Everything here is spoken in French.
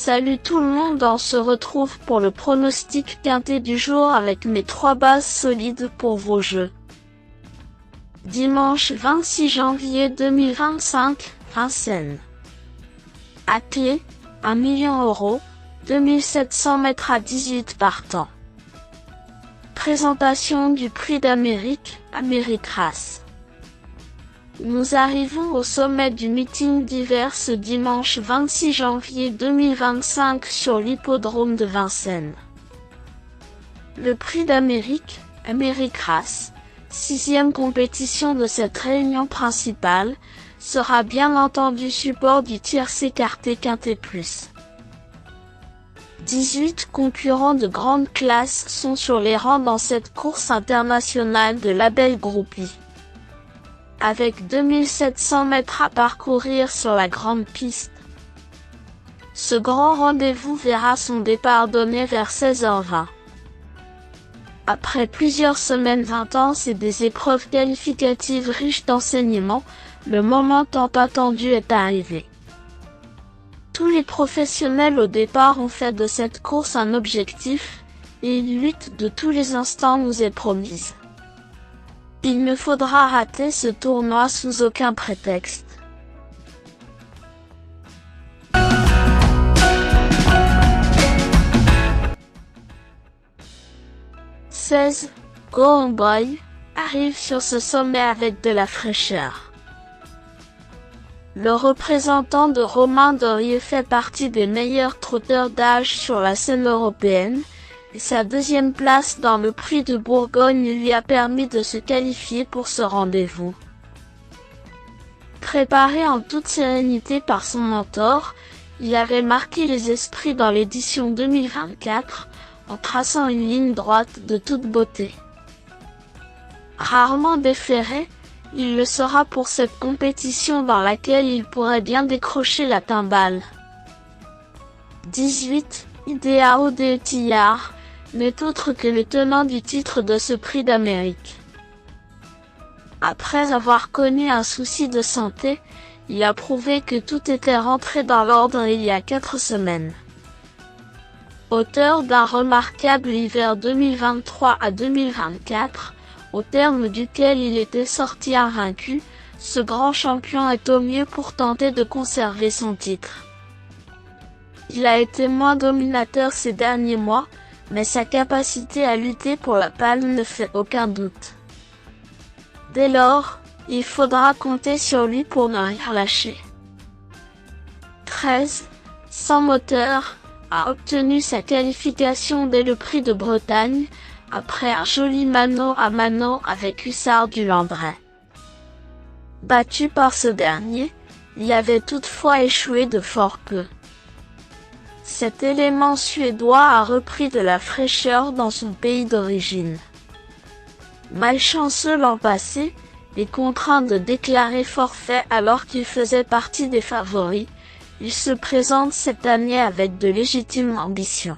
Salut tout le monde, on se retrouve pour le pronostic quintet du jour avec mes 3 bases solides pour vos jeux. Dimanche 26 janvier 2025, Vincennes. À clé, 1 million €, 2700 mètres à 18 partants. Présentation du prix d'Amérique, Amérique Race. Nous arrivons au sommet du meeting d'hiver ce dimanche 26 janvier 2025 sur l'hippodrome de Vincennes. Le prix d'Amérique, Amérique Race, 6e compétition de cette réunion principale, sera bien entendu support du tiercé écarté quintet plus. 18 concurrents de grande classe sont sur les rangs dans cette course internationale de label groupie. Avec 2700 mètres à parcourir sur la grande piste. Ce grand rendez-vous verra son départ donné vers 16h20. Après plusieurs semaines intenses et des épreuves qualificatives riches d'enseignements, le moment tant attendu est arrivé. Tous les professionnels au départ ont fait de cette course un objectif, et une lutte de tous les instants nous est promise. Il ne faudra rater ce tournoi sous aucun prétexte. « 16. Go On Boy arrive sur ce sommet avec de la fraîcheur. Le représentant de Romain Dorier fait partie des meilleurs trotteurs d'âge sur la scène européenne, et sa 2e place dans le prix de Bourgogne lui a permis de se qualifier pour ce rendez-vous. Préparé en toute sérénité par son mentor, il avait marqué les esprits dans l'édition 2024, en traçant une ligne droite de toute beauté. Rarement déféré, il le sera pour cette compétition dans laquelle il pourrait bien décrocher la timbale. 18. Idéao de Tillard n'est autre que le tenant du titre de ce prix d'Amérique. Après avoir connu un souci de santé, il a prouvé que tout était rentré dans l'ordre il y a 4 semaines. Auteur d'un remarquable hiver 2023 à 2024, au terme duquel il était sorti invaincu, ce grand champion est au mieux pour tenter de conserver son titre. Il a été moins dominateur ces derniers mois, mais sa capacité à lutter pour la palme ne fait aucun doute. Dès lors, il faudra compter sur lui pour ne rien lâcher. 13. Sans moteur, a obtenu sa qualification dès le prix de Bretagne, après un joli mano à mano avec Hussard du Landrais. Battu par ce dernier, il avait toutefois échoué de fort peu. Cet élément suédois a repris de la fraîcheur dans son pays d'origine. Malchanceux l'an passé, et contraint de déclarer forfait alors qu'il faisait partie des favoris, il se présente cette année avec de légitimes ambitions.